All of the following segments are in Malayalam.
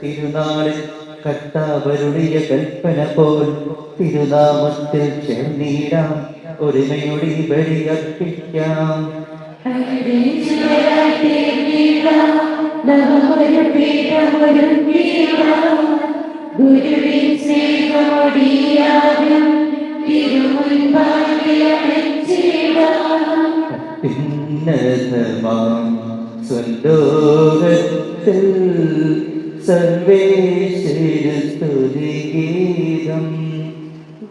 തിരുനാളിൽ കർത്താവരുളിയ കൽപ്പന പോൽ തിരുനാമത്തിൽ ചേർന്നിടാം, ഒരുമയുടെ ബലി അർപ്പിക്കാം. സ്വലോകത്തിൽ സർവേശ്വര സ്തുതിഗീതം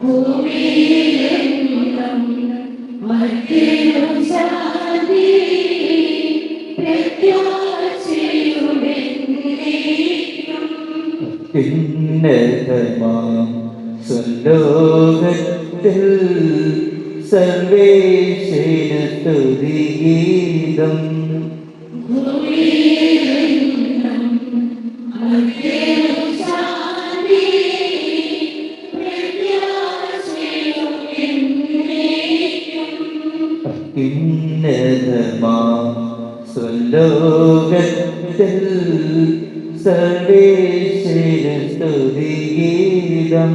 ഭൂമിയിലെങ്ങും മധ്യവും ശാന്തി പ്രത്യാശയുടെന്നേക്കും. ഉന്നതമാം സ്വലോകത്തിൽ സർവേശ്വര സ്തുതിഗീതം സ്വലോകത്തിൽ സർവേശ്വര സ്തുതിഗീതം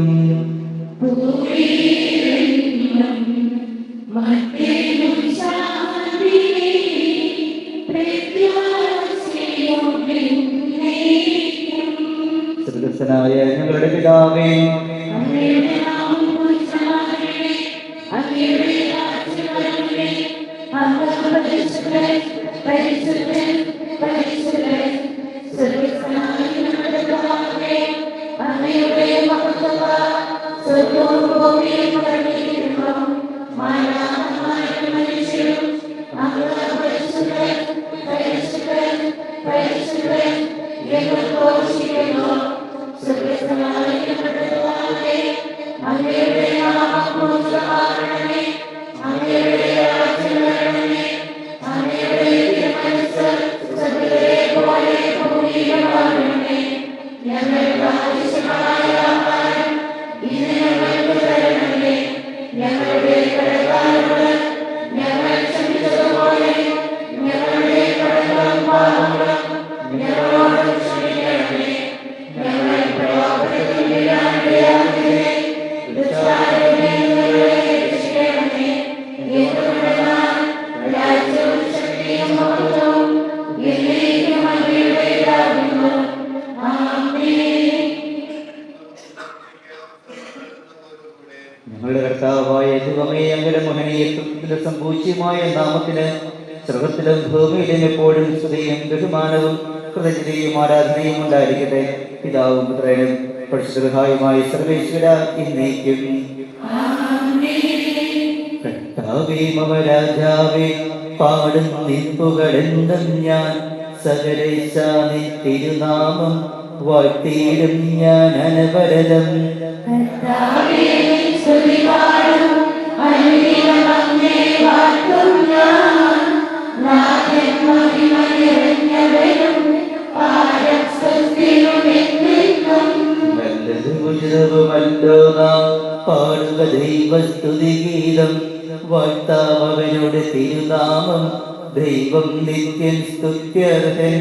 സ്വർഗ്ഗസ്ഥനായ ഞങ്ങളുടെ പിതാവേ, ഞങ്ങളുടെ കർത്താവായ ദൈവമേ, അങ്ങയുടെ മഹനീയത്വത്തിന്റെ സമ്പൂജ്യമായ നാമത്തിന് സ്വർഗ്ഗത്തിലും ഭൂമിയിലും എപ്പോഴും സ്തുതിയും ബഹുമാനവും കൃതജ്ഞതയും ആരാധനയും ഉണ്ടായിരിക്കട്ടെ. പിതാവും പുത്രനും പരിശുദ്ധമായ സർവേശ്വര എന്നേക്കും. കർത്താവേ മമ രാജാവേ, പാടും നിൻപുകളെന്നും ഞാൻ സകലേശ നിൻ തിരുനാമം വാഴ്ത്തിയിടും ഞാൻ അനവരതം. ഉചിതവുമല്ലോ നാം പാടുക ദൈവസ്തുതിഗീതം, വാഴ്ത്താവവനുടെ തിരുനാമം, ദൈവം നിത്യം സ്തുത്യർഹൻ.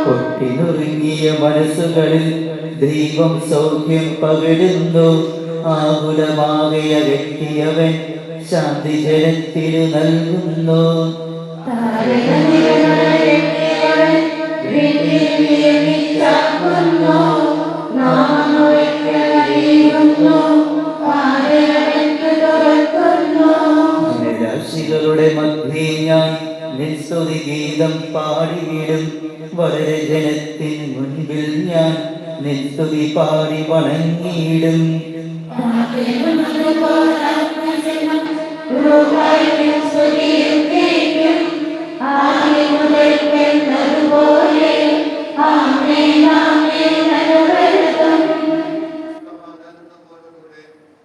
പൊട്ടിനുറുങ്ങിയ മനസ്സുകളിൽ ദൈവം സൗഖ്യം പകരുന്നു, ആകുലമാകയ വ്യക്തിയവൻ ശാന്തി ജനത്തിനു നൽകുന്നു. താരകനിരനായ ഞാൻ നിസ്തുതി പാടി വണങ്ങിയിടും.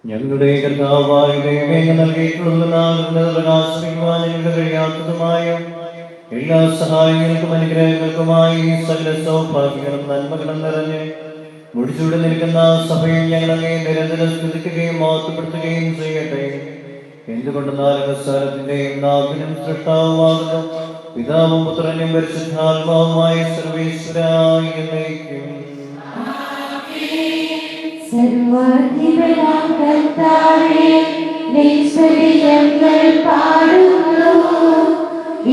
ഞങ്ങളുടെ കർത്താവായ ദൈവമേ, നൽകിയിട്ടുള്ളതും ആശ്രയിക്കുവാൻ ഞങ്ങൾക്ക് കഴിയാത്തതുമായ എല്ലാ സഹായങ്ങൾക്കും അനുഗ്രഹങ്ങൾക്കുമായി സകല സൗഭാഗ്യങ്ങളും നന്മകളും നിറഞ്ഞ് മുടിച്ചൂടെ നിൽക്കുന്ന സഭയിൽ ഞങ്ങളെ നിരന്തരം സ്തുതിക്കുകയും മഹത്വപ്പെടുത്തുകയും ചെയ്യട്ടെ. എന്തുകൊണ്ടെന്നാൽ സ്ഥലത്തിന്റെയും നാഥനും സൃഷ്ടാവുമാകുന്നു പിതാവും പുത്രനും പരിശുദ്ധാത്മാവുമായ സർവേശ്വരായ എന്നേക്കും. സർവാധിപനാം കർത്താവേ, നിൻ സ്തുതി ഞങ്ങൾ പാടുന്നു.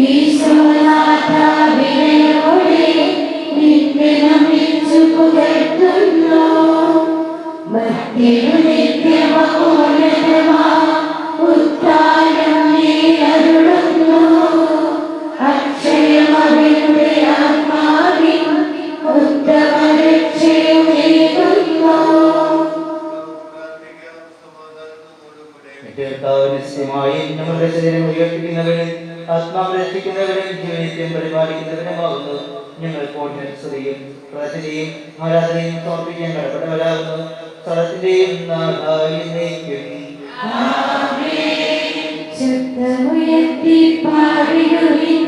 ഈശോനാഥാ, വിനയോടെ നിന്നെ നമിച്ചു പുകഴ്ത്തുന്നു. മർത്യനു നിത്യമഹോന്നതമാം ഉദ്ധാനം നീ അരുളുന്നു. അക്ഷയമവരുടെ ആത്മാവിൻ ഉത്തമരക്ഷയുമേകുന്നു. ഞങ്ങളുടെ ശരീരം ഉയർപ്പിക്കുന്നവരും ആത്മാവ് രക്ഷിക്കുന്നവരും ജീവിതത്തെയും പരിപാലിക്കുന്നവരുമാകുന്നു. ഞങ്ങൾ സ്തുതിയും പ്രാർത്ഥനയും ആരാധനയും സമർപ്പിക്കാൻ കടപ്പെട്ടവരാകുന്നു. സ്ഥലത്തിന്റെയും ശബ്ദമുയർത്തി പാടിടുവിൻ,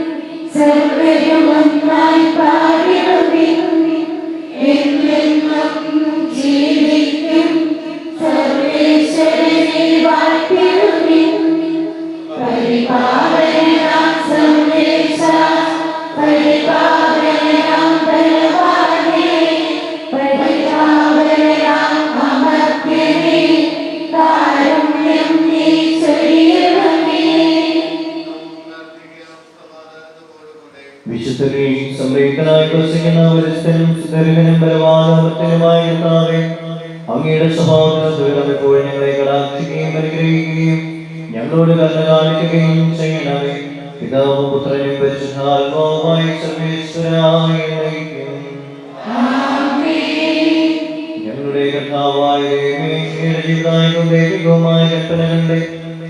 സർവ്വരും ഒന്നായി പാടിടുവിൻ. എന്നെന്നും ജീവിക്കും സർവേശ്വരനെ വാഴ്ത്തിടുവിൻ. പരിപാലനാം സർവേശ, പരിപാലനാം ബലവാനേ, പരിപാലനാം അമർത്യനേ, കാരുണ്യം നീ ചൊരിയണമേ. വിശുദ്ധരെയും സംപ്രീതനായി വസിക്കുന്ന ഒരുസ്ഥനും സുധർവനും ബലവാനോമത്തനുമായ കർത്താവേ, അങ്ങയുടെ സ്വഭാവത്തിൽ എപ്പോഴും ഞങ്ങളെ കടാക്ഷിക്കുകയും അനുഗ്രഹിക്കുകയും ഞങ്ങളോട് കരുണ കാണിക്കുകയും ചെയ്യണമേ. പിതാവും പുത്രനും പരിശുദ്ധാത്മാവുമായ സർവേശ്വരായ എന്നേക്കും. ഞങ്ങളുടെ കർത്താവായ ദൈവമേ, അങ്ങയുടെ ജീവദായകവും ദൈവികവുമായ കൽപ്പനകളുടെ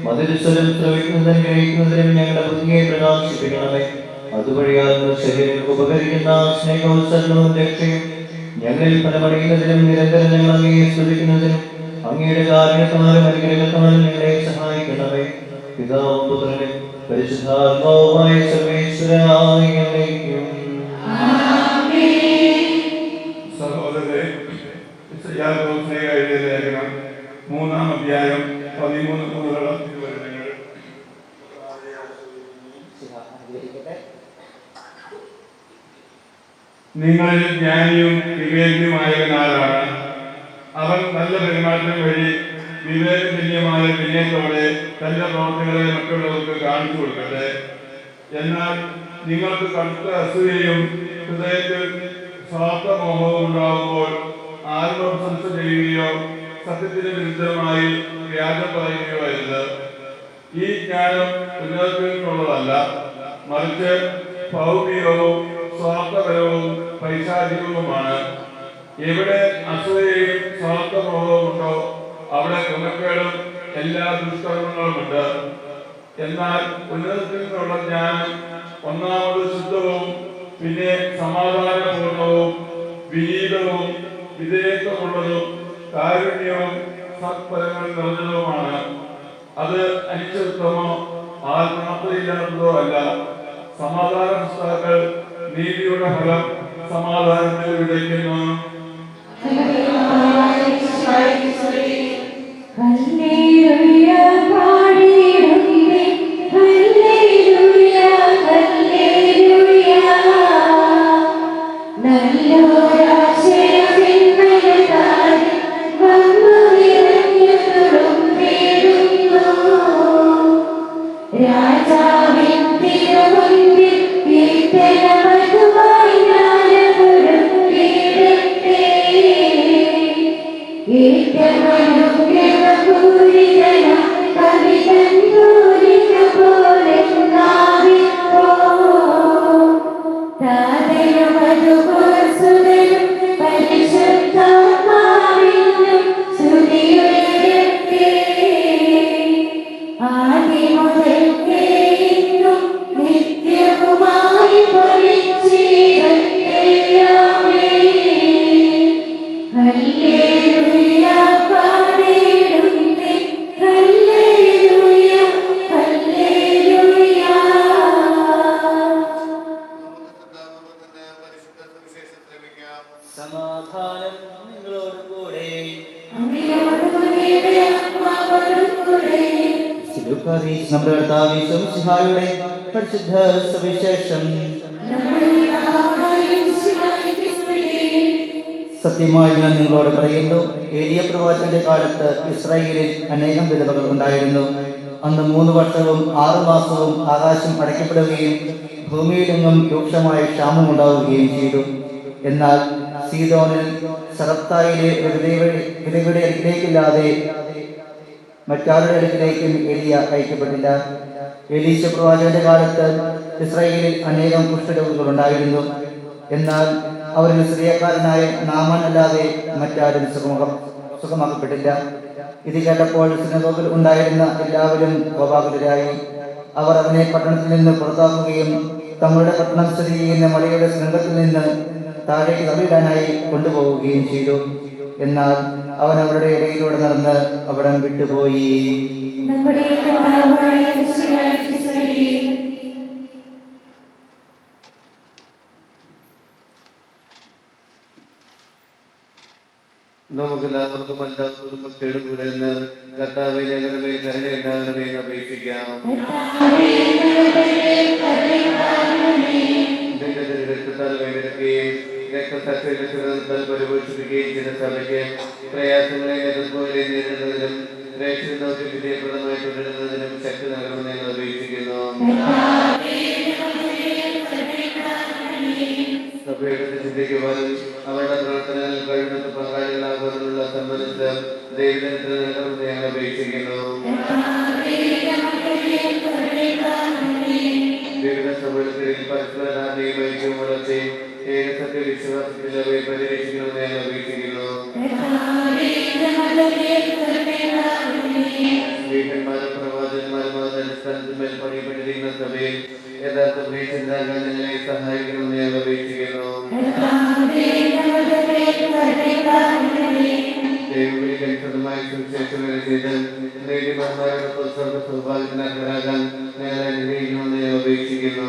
മധുരസ്വരം ശ്രവിക്കുന്നതിനും ഗ്രഹിക്കുന്നതിനും ഞങ്ങളുടെ ബുദ്ധിയെ പ്രകാശിപ്പിക്കണമേ. അതുവഴിയാൽ ശരീരങ്ങൾക്ക് ഉപകരിക്കുന്ന സ്നേഹോത്സവവും രക്ഷയും ഞങ്ങളിൽ ഫലമണിയുന്നതിനും നിരന്തരം ഞങ്ങൾ അങ്ങയെ സ്തുതിക്കുന്നതിനും അങ്ങയുടെ കാരുണ്യത്താലും അനുഗ്രഹത്താലും ഞങ്ങളെ സഹായിക്കണമേ. പിതാവും പുത്രനും പരിശുദ്ധാത്മാവുമായ സർവേശ്വരായ എന്നേക്കും. സഹോദരരെ, എഴുതിയ ലേഖനം 3-ാം അധ്യായം 13 മുതലുള്ള തിരുവചനങ്ങൾ. നിങ്ങളിൽ ജ്ഞാനിയും വിവേകിയുമായവനാരാണ്. അവൻ നല്ല പെരുമാറ്റം വഴി വിവേകജന്യമായ വിനയത്തോടെ തന്റെ പ്രവർത്തികളെ മറ്റുള്ളവർക്ക് കാണിച്ചു കൊടുക്കട്ടെ. എന്നാൽ നിങ്ങൾക്ക് കടുത്ത അസൂയയും ഹൃദയത്തിൽ സ്വാർത്ഥമോഹവും ഉണ്ടാകുമ്പോൾ ആത്മപ്രശംസ ചെയ്യുകയോ സത്യത്തിന് വിരുദ്ധമായി വ്യാജം പറയുകയോ അരുത്. ഈ ജ്ഞാനം ഉന്നതത്തിൽ നിന്നുള്ളതല്ല, മറിച്ച് ഭൗമികവും സ്വാർത്ഥപരവും പൈശാചികവുമാണ്. എവിടെ അസൂയയും സ്വാർത്ഥമോഹവും ഉണ്ടോ അവിടെ ക്രമക്കേടും എല്ലാ ദുഷ്കർമ്മങ്ങളുമുണ്ട്. എന്നാൽ ഉന്നതത്തിൽ നിന്നുള്ള ജ്ഞാനം ഒന്നാമത് ശുദ്ധവും പിന്നെ സമാധാനപൂർണവും വിനീതവും വിധേയത്വമുള്ളതും കാരുണ്യവും സത്ഫലങ്ങൾ നിറഞ്ഞതുമാണ്. അത് അനിശ്ചിതത്വമോ ആത്മാർത്ഥതയില്ലാത്തതോ അല്ല. സമാധാന പുസ്തകങ്ങൾ നീതിയുടെ ഫലം സമാധാനത്തിൽ വിതയ്ക്കുന്നു. ഹല്ലേലൂയ പാടിടുന്നേ, ഹല്ലേലൂയ ഹല്ലേലൂയ. നല്ലോരാശയത്തിന്മേൽതാൻ വന്നു നിറഞ്ഞു തുളുമ്പിടുന്നു. രാജാവിൻ തിരുമുൻപിൽ കീർത്തനമധുവായി ഞാനൊരുക്കിയിടട്ടെ. ഏറ്റമനുഗ്രഹപൂരിതനാം കവിതൻ പൂരിത പോലെ നാവിക്കോ. താതനും അതുപോൽ സുതനും സമാധാനം നിങ്ങളോട് കൂടെ. നമ്മുടെ കർത്താവ് മിശിഹായുടെ പരിശുദ്ധ സുവിശേഷം. സത്യമായി ഞാൻ നിങ്ങളോട് പറയുന്നു, ഏലിയ പ്രവാചകന്റെ കാലത്ത് ഇസ്രായേലിൽ അനേകം വിധവകൾ ഉണ്ടായിരുന്നു. അന്ന് 3 വർഷവും 6 മാസവും ആകാശം അടയ്ക്കപ്പെടുകയും ഭൂമിയിലെങ്ങും രൂക്ഷമായ ക്ഷാമം ഉണ്ടാവുകയും ചെയ്തു. എന്നാൽ സീദോനിൽ സറപ്തായിലെ വിധവയുടെ അടുക്കിലേക്കില്ലാതെ മറ്റാരുടെ അടുക്കിലേക്കും ഏലിയ അയക്കപ്പെട്ടില്ല. എലീശ പ്രവാചകന്റെ കാലത്ത് ഇസ്രായേലിൽ അനേകം കുഷ്ഠരോഗികൾ ഉണ്ടായിരുന്നു. എന്നാൽ അവരിൽ സിറിയക്കാരനായ നാമാൻ അല്ലാതെ മറ്റാരും സുഖമാക്കപ്പെട്ടില്ല. ഇത് കേട്ടപ്പോൾ സിനഗോഗിൽ ഉണ്ടായിരുന്ന എല്ലാവരും കോപാകുലരായി. അവർ അവനെ പട്ടണത്തിൽ നിന്ന് പുറത്താക്കുകയും തങ്ങളുടെ പട്ടണം സ്ഥിതി ചെയ്യുന്ന മലയുടെ ശൃംഗത്തിൽ നിന്ന് താഴേക്ക് തള്ളിയിടാനായി കൊണ്ടുപോവുകയും ചെയ്തു. എന്നാൽ അവൻ അവരുടെ ഇടയിലൂടെ നടന്ന് അവിടം വിട്ടുപോയി. നമുക്കെല്ലാവർക്കും എല്ലാവർക്കും കൂടെ നിന്ന് കർത്താവിനെ കരുണയുണ്ടാകണമേ എന്ന് അപേക്ഷിക്കാം. രക്തത്താൽ വേദനിക്കുകയും രക്തസാക്ഷികൾ പരിപോഷിപ്പിക്കുകയും ചെയ്ത സഭയ്ക്ക് പ്രയാസങ്ങളെ എതിർപ്പുകളെ നേരിടുന്നതിനും പ്രേക്ഷകർക്ക് വിജയപ്രദമായി തുടരുന്നതിനും ശക്തി നൽകണമെന്ന് ഞങ്ങൾ അപേക്ഷിക്കുന്നു. സഭയുടെ ചിന്തിക്കുവാനും അവരുടെ പ്രവർത്തനങ്ങളിൽ കഴിയുന്ന പങ്കാളികളാകുവാനുള്ള സംബന്ധിച്ച് ദൈവത്തിന് നൽകണമെന്ന് ഞങ്ങൾ അപേക്ഷിക്കുന്നു. വിവിധ സഭകളിൽ പരസ്പര ഐക്യം വളർത്തി ഏകസത്യ വിശ്വാസത്തിൽ അവയെ പരിരക്ഷിക്കണമെന്ന് ഞങ്ങൾ അപേക്ഷിക്കുന്നു. വീട്ടന്മാരും പ്രവാചകന്മാരും അടിസ്ഥാനത്തിൽ പണിയപ്പെട്ടിരിക്കുന്ന സഭയിൽ യഥാർത്ഥ ചിന്താഗതികളെ സഹായിക്കണമെന്ന് ഞങ്ങൾ അപേക്ഷിക്കുന്നു. ദൈവവിളിക്കനുസൃതമായി സുവിശേഷങ്ങളെ ചെയ്ത് നീതിമാന്മാരോടൊപ്പം സ്വർഗ സൗഭാഗ്യത്തിനാക്കാൻ ഞങ്ങളെ അനുഗ്രഹിക്കണമെന്ന് ഞങ്ങൾ അപേക്ഷിക്കുന്നു.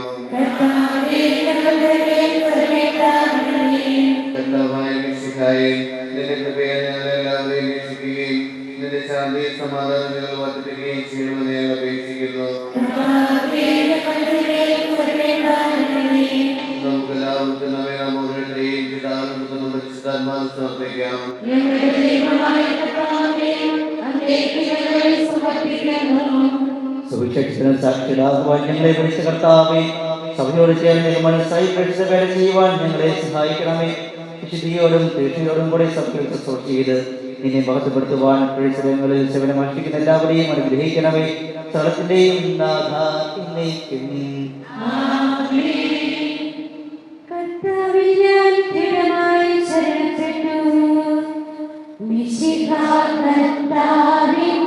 കർത്താവായ മിശിഹായെ, നിന്റെ കൃപയെ ഞങ്ങളെല്ലാവരെയും രക്ഷിക്കുകയും നിന്റെ ശാന്തിയും സമാധാനം ഞങ്ങൾ വർദ്ധിപ്പിക്കുകയും ചെയ്യണമെന്ന് ഞങ്ങൾ അപേക്ഷിക്കുന്നു. നമുക്ക് എല്ലാവർക്കും നമ്മോരുടെയും പിതാവിനും പരിശുദ്ധാത്മാവിനും സമർപ്പിക്കാം. സുവിശേഷത്തിന് സാക്ഷികളാകുവാൻ ഞങ്ങളെ വിളിച്ച കർത്താവേ, സഭയോട് ചേർന്ന് മനസ്സായി പഠിച്ച വേല ചെയ്യുവാൻ ഞങ്ങളെ സഹായിക്കണമേ. വിശുദ്ധിയോടും തീർച്ചയോടും കൂടെ സഭയിൽ ശുശ്രൂഷ ചെയ്ത് നിന്നെ മഹത്വപ്പെടുത്തുവാൻ പരിസരങ്ങളിൽ സേവനമനുഷ്ഠിക്കുന്ന എല്ലാവരെയും അനുഗ്രഹിക്കണമേ. സ്ഥലത്തിന്റെയും നാഥ എന്നേക്കും. കർത്താവിൽ ഞാൻ ദൃഢമായി ശരണപ്പെട്ടു. മിശിഹാ കർത്താവിൻ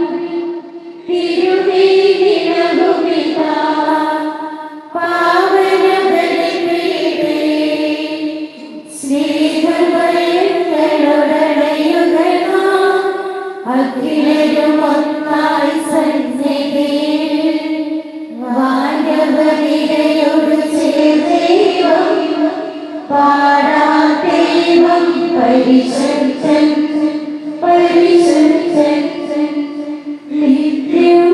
തിരുമേനിയിലകുമിതാ പാവനബലിപീഠേ, സ്നേഹഭയങ്ങളോടണയുകനാം അഖിലരും ഒന്നായി സന്നിധിയിൽ വാനവനിരയോട് ചേർന്നേവം പാടാം ദൈവം പരിശുദ്ധൻ പരിശുദ്ധൻ നിത്യം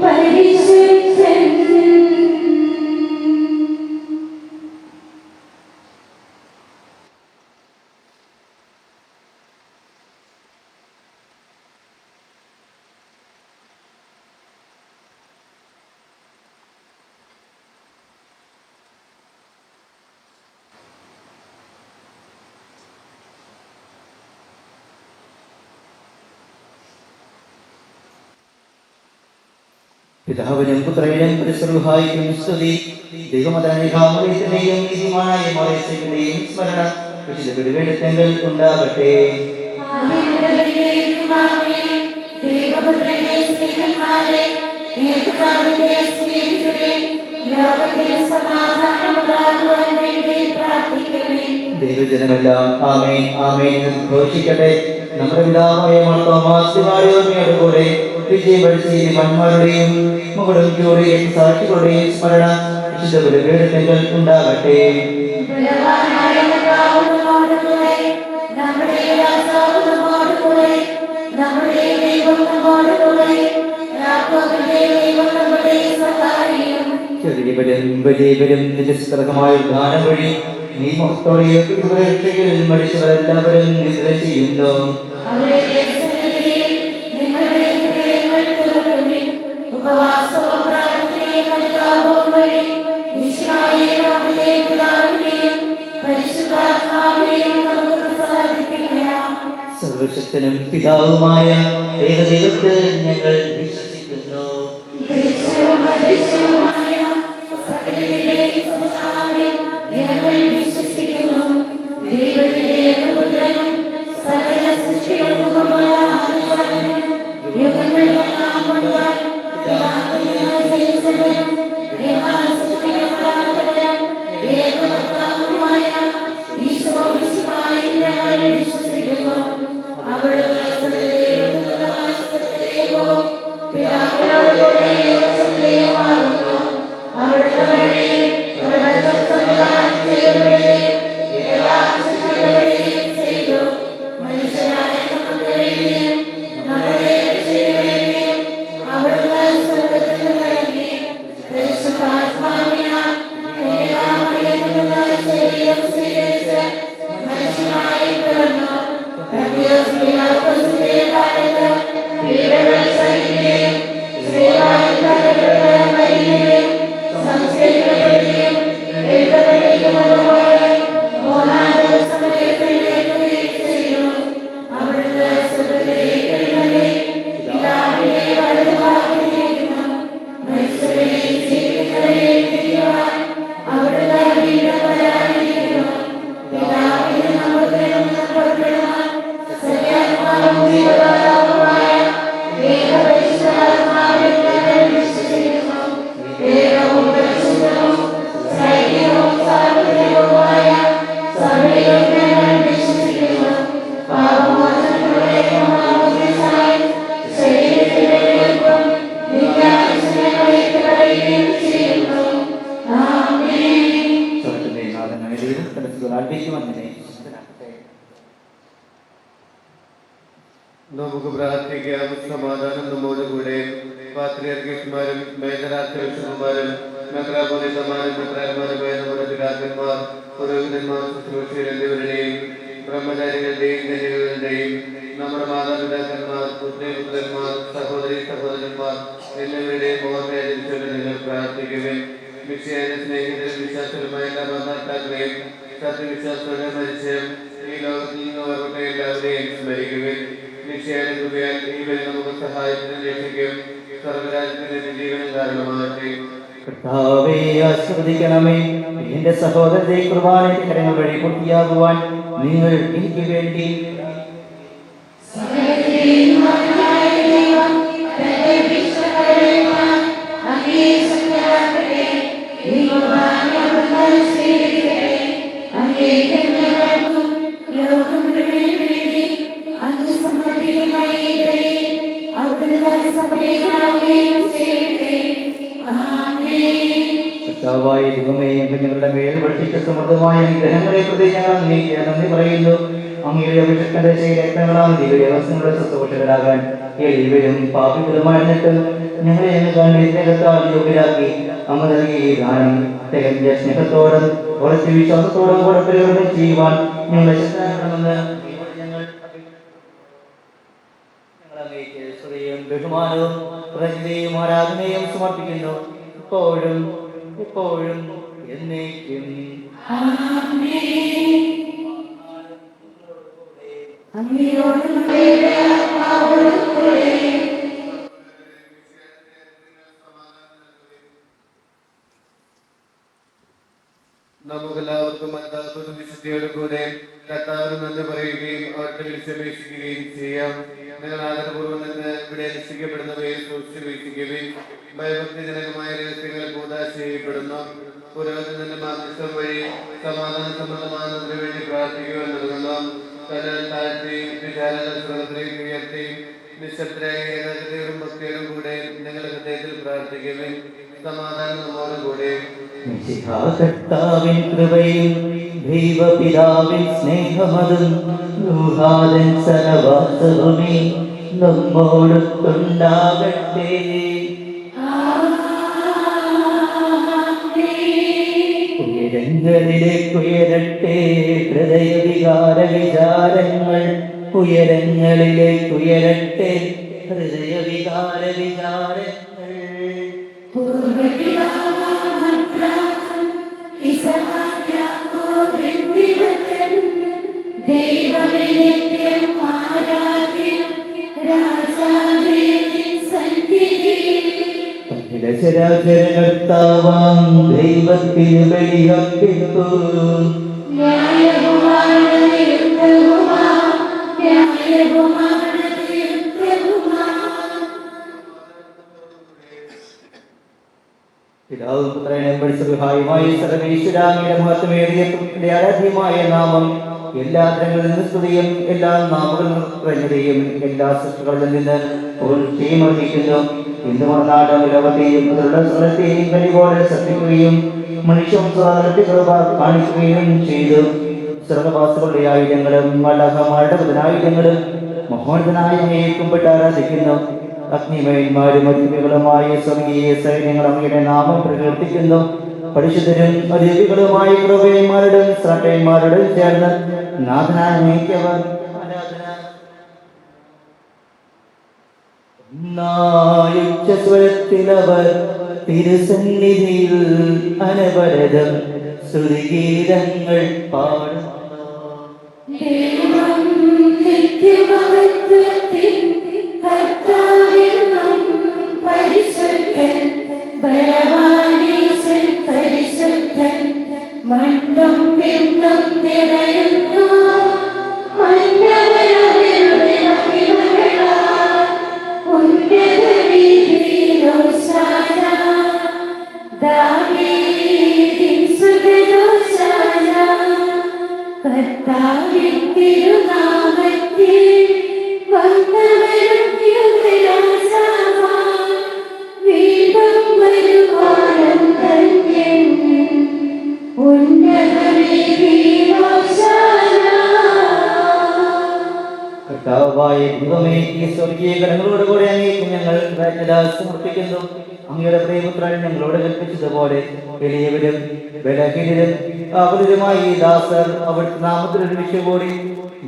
പരിശുദ്ധൻ. പിതാവിനും പുത്രനും പരിശുദ്ധനും സ്തുതി. ദൈവമതനേകാമലയത്തിന്റെയും നീതിമാനായ മലയത്തിന്റെയും സ്മരണ വിശുദ്ധ ഉണ്ടാകട്ടെ. ദൈവജനമെല്ലാം ആമേൻ ആമേൻ എന്ന് ഘോഷിക്കട്ടെ. നമ്മുടെ പിതാവായ മാർത്തോമായോട് കൂടെ വിജയപരിചയന്മാരുടെയും മുകളും ജോലിയും സാക്ഷികളുടെയും സ്മരണ വിശുദ്ധ ഉണ്ടാകട്ടെ. നമ്മുടെ രാജാവ് നമ്മോടുകൂടെ, നമ്മുടെ ദൈവം നമ്മോടുകൂടെ, യാക്കോബിന്റെ ദൈവം നമ്മുടെ സഹായം. ചെറിയവരും വലിയവരും നിജസ്തർക്കമായ ഗാനം വഴി നീ മഹത്തോടെ രക്ഷയിൽ മരിച്ചവരെല്ലാവരും നിദ്ര ചെയ്യുന്നു. അവരുടെ സന്നിധിയിൽ നിങ്ങളുടെ ഹൃദയങ്ങൾ തുറക്കുവിൻ. ഉപവാസവും പ്രാർത്ഥനയും അനുതാപവും വഴി ഈശോയെ നമ്മുടെ പിതാവിനെയും പരിശുദ്ധാത്മാവിനെയും നമുക്ക് പ്രസാദിപ്പിക്കാം. സർവശക്തനും പിതാവുമായ ഏകദൈവത്തിൽ ഞങ്ങൾ വിശ്വസിക്കുന്നു. ദൃശ്യവും അദൃശ്യവുമായ സകലത്തിന്റെയും സൃഷ്ടാവിൽ ഞങ്ങൾ വിശ്വസിക്കുന്നു. ദൈവത്തിന്റെ ഏകപുത്രനും സകല സൃഷ്ടികൾക്കുമുള്ള ആദിജാതനും യുഗങ്ങളിലെല്ലാം മുഴുവൻ പിതാവിനാൽ ജനിച്ചവനും എന്നാൽ സൃഷ്ടിക്കപ്പെടാത്തവനും ഏകകർത്താവുമായ ഈശോ മിശിഹായിൽ ഞങ്ങൾ വിശ്വസിക്കുന്നു. അവിടുന്ന് സകലദൈവവും പിതാവിനോടുകൂടെ ഏകസത്യമാകുന്നു. അവിടുന്ന് വഴി പ്രപഞ്ചം സംവിധാനം ചെയ്യപ്പെടുകയും എല്ലാ സൃഷ്ടികളെയും ചെയ്തു. മനുഷ്യരായ നമുക്ക് വേണ്ടിയും നമ്മുടെ രക്ഷയ്ക്ക് വേണ്ടിയും അവിടുന്ന് സ്വർഗ്ഗത്തിൽ നിന്ന് ഇറങ്ങി പരിശുദ്ധാത്മാവിനാൽ കന്യകാമറിയത്തിൽ നിന്ന് ശരീരം സ്വീകരിച്ച് മനുഷ്യനായി പിറന്നു. പന്തിയോസ് പീലാത്തോസിന്റെ കാലത്ത് പീഡകൾ സഹിക്കുകയും ശ്രീവായിൽ തറയ്ക്കപ്പെട്ട് മരിക്കുകയും സംസ്കരിക്കപ്പെടുകയും എഴുതപ്പെട്ടിരിക്കുന്നതുപോലെ മൂന്നാം ദിവസം ഉയർത്തെഴുന്നേൽക്കുകയും ചെയ്തു. അവിടുന്ന് സ്വർഗ്ഗത്തിലേക്ക് എഴുന്നള്ളി പിതാവിന്റെ വലതുഭാഗത്തിരിക്കുന്നു. മരിച്ചവരെയും ജീവിക്കുന്നവരെയും വിധിക്കുവാൻ അവിടുന്ന് വീണ്ടും വരാനിരിക്കുന്നു. പിതാവിന്റെ നാമത്തിൽ നിന്ന് പുറപ്പെടുന്ന സത്യാത്മാവും ജീവദാതാവുമായ ഏകപരിശുദ്ധാത്മാവിൽ ഞങ്ങൾ വിശ്വസിക്കുന്നു. ഏകവും പരിശുദ്ധവും സൈന്യവും സാർവത്രികവുമായ സഭയിൽ ഞങ്ങൾ വിശ്വസിക്കുന്നു. പാപമോചനത്തിലൂടെ മാമോദീസായി ശരീരത്തിന്റെ ഉയർപ്പും നിത്യായുസ്സിനെ ഏറ്റുപറയുകയും ചെയ്യുന്നു. ആമേൻ. സ്വർഗ്ഗത്തിലെ നാഥനായ ദൈവം തന്റെ സുരാജ്യക്കുമെന്നതിനെ വിശുദ്ധനാക്കട്ടെ. നമുക്ക് പ്രാർത്ഥിക്കാം. സമാധാനം നമ്മോടുകൂടെ. പാത്രിയർക്കീസുമാരും മേജരാധ്യക്ഷന്മാരും മെത്രാപ്പൊലീത്തമാരും മെത്രാന്മാരുമായ നമ്മുടെ പിതാക്കന്മാർ, പുരോഹിതന്മാർ, ശുശ്രൂഷകർ എന്നിവരുടെയും ബ്രഹ്മചാരികളുടെയും കന്യകകളുടെയും നമ്മുടെ മാതാപിതാക്കന്മാർ, പുത്രിപുത്രന്മാർ, സഹോദരി സഹോദരന്മാർ എന്നിവരുടെയും ഓർമ്മയാചരിച്ചുകൊണ്ട് നിങ്ങൾ പ്രാർത്ഥിക്കുവിൻ. മിശിഹായുടെ സ്നേഹിതരും വിശ്വാസപരമായ എല്ലാ മാതാപിതാക്കളെയും സത്യവിശ്വാസത്തോടെ മരിച്ച് ഈ ലോകത്തിൽ നിന്ന് ഓർമ്മ എല്ലാവരെയും സ്മരിക്കുവിൻ. മിശിഹായുടെ കൃപയാൽ ഈ വഴി നമുക്ക് സഹായത്തിനും രക്ഷിക്കും സർവ്വരാജ്യത്തിന്റെ ജീവനും കാരണമാകട്ടെ. കർത്താവേ ആശീർവദിക്കണമേ. എന്റെ സഹോദരന്റെ കുർബാനയുടെ കരങ്ങൾ വഴി പൂർത്തിയാകുവാൻ നിങ്ങൾ എനിക്ക് വേണ്ടി സകലത്തിന്റെയും നാഥനായ ദൈവം തന്റെ വിശ്വകരുണയാൽ അങ്ങയെ ശക്തരാക്കട്ടെ. ഈ കുർബാന അവിടുന്ന് സ്വീകരിക്കട്ടെ. അങ്ങേക്ക് ഞങ്ങൾക്കും ലോകം മുഴുവനും വേണ്ടി അങ്ങ് സമർപ്പിക്കുന്ന ഈ ബലി അവിടുന്ന് സമർപ്പിക്കുകയും ചെയ്യട്ടെ. ആമേൻ. കർത്താവായ ദൈവമേ, അങ്ങ് ഞങ്ങളുടെ മേൽ വർഷിച്ച സമൃദ്ധമായ അനുഗ്രഹങ്ങളെ പ്രതി ഞങ്ങൾ അങ്ങേക്ക് നന്ദി പറയുന്നു. അങ്ങയുടെ അഭിഷേകത്തിന്റെ ശൈലങ്ങളാൽ ദിവ്യവസ്തുക്കളുടെ ശുശ്രൂഷകരാകാൻ എളിയവരും പാപികളുമായിരുന്നിട്ട് ഞങ്ങളെ സ്നേഹത്താൽ യോഗ്യരാക്കി അങ്ങ് നൽകിയ ഈ ദാനം തികഞ്ഞ സ്നേഹത്തോടും ഉറച്ച വിശ്വാസത്തോടും കൂടെ പരിവർത്തനം ചെയ്യുവാൻ ഞങ്ങളെ ശക്തരാക്കണമെന്ന് ഞങ്ങൾ അങ്ങേക്ക് സ്തുതിയും ബഹുമാനവും പ്രജയും ആരാധനയും സമർപ്പിക്കുന്നു, ഇപ്പോഴും എപ്പോഴും എന്നേക്കും. ആമേൻ. അങ്ങയോടും അങ്ങയുടെ ആത്മാവോടും കൂടെ നമുക്കെല്ലാവർക്കും അല്ലാത്തൊരു വിശുദ്ധിയോട് കൂടെ കർത്താവിന് നന്ദി പറയുകയും അവരുടെ വിളിച്ചപേക്ഷിക്കുകയും ചെയ്യാം. നിങ്ങൾ ആദരപൂർവ്വം നിന്ന് ഇവിടെ രക്ഷിക്കപ്പെടുന്നവയെ സൂക്ഷിച്ചു വീക്ഷിക്കുകയും ഭയഭക്തിജനകമായ രഹസ്യങ്ങൾ കൂതാശ ചെയ്യപ്പെടുന്നു. പുരോഹിതന്റെ മാധ്യസ്ഥം വഴി സമാധാന സംബന്ധമാകുന്നതിന് വേണ്ടി പ്രാർത്ഥിക്കുവാൻ നൽകുന്നു. കരൾ താഴ്ത്തി വിചാരത്തിലേക്ക് ഉയർത്തി നിശബ്ദരായ ഏകാഗ്രതയോടും ഭക്തിയോടും കൂടെ നിങ്ങളുടെ ഹൃദയത്തിൽ പ്രാർത്ഥിക്കുകയും സമാധാനം നമ്മോടും കൂടെ. കർത്താവിൻ കൃപയും ദൈവപിതാവിൻ സ്നേഹമതും ഊഹാദൻ സഹവാസവുമേ നമ്മോടൊത്തുണ്ടാകട്ടെ. ഉയരങ്ങളിലേക്കുയരട്ടെ ഹൃദയവികാര വിചാരങ്ങൾ, ഉയരങ്ങളിലേക്കുയരട്ടെ ഹൃദയവികാര വിചാരങ്ങൾ. ചരാചരകർത്താവാം ദൈവത്തിന് ബലിയർപ്പിക്കൂ. പിതാവും പുത്രനും പരിശുദ്ധനുമായ സർവ്വേശ്വരാമിയുടെ മഹത്വമേറിയ ആരാധ്യമായ നാമം എല്ലാ തരങ്ങളിൽ നിന്ന് സ്തുതിയും എല്ലാ നാമങ്ങളിൽ നിറഞ്ഞതയും എല്ലാ സൃഷ്ടികളിൽ നിന്ന് പൂർണ്ണീകരിക്കുന്നു. ഹിന്ദുമർനാടും ലോകത്തെയും സ്ഥലത്തെയും കരിപോലെ ശ്രദ്ധിക്കുകയും മനുഷ്യവംശ കൃപ കാണിക്കുകയും ചെയ്തു. സ്വർഗവാസികളുടെ ആയുധങ്ങളും മലഹമാരുടെ ബുധനായുധങ്ങളും മഹോന്നതനായ കുമ്പിട്ട് ആരാധിക്കുന്നു. അഗ്നിമയന്മാരും അഗ്നികളുമായ സ്വർഗീയ സൈന്യങ്ങൾ അങ്ങയുടെ നാമം പ്രകീർത്തിക്കുന്നു. പരിശുദ്ധരും അധികാരികളുമായ കൃപയന്മാരുടെയും ശ്രേഷ്ഠന്മാരുടെയും ചേർന്ന് നാഥനായ നീക്കവർ സ്വരത്തിലവർ തിരുസന്നിധിയിൽ അനവരതം സ്തുതിഗീതങ്ങൾ പാടുന്നു. മണ്ഡം പിണ്ഡം നിറയുന്നു കർത്താവിൻ തിരുനാമത്തിൽ വന്നവരും വീണ്ടും വരുവാനും ധന്യൻ കർത്താവായ ദൈവമേ, ഈ സ്വർഗീയ ഗണങ്ങളോട് കൂടെ അങ്ങേക്ക് ഞങ്ങൾ സമർപ്പിക്കുന്നു. അങ്ങയുടെ പ്രിയപുത്രൻ ഞങ്ങളോട് കൽപ്പിച്ചതുപോലെ വലിയവരും ബലഹീനരും അവരുമായി ഈ ദാസർ അവിടുത്തെ നാമത്തിൽ ഒരുമിച്ച് കൂടി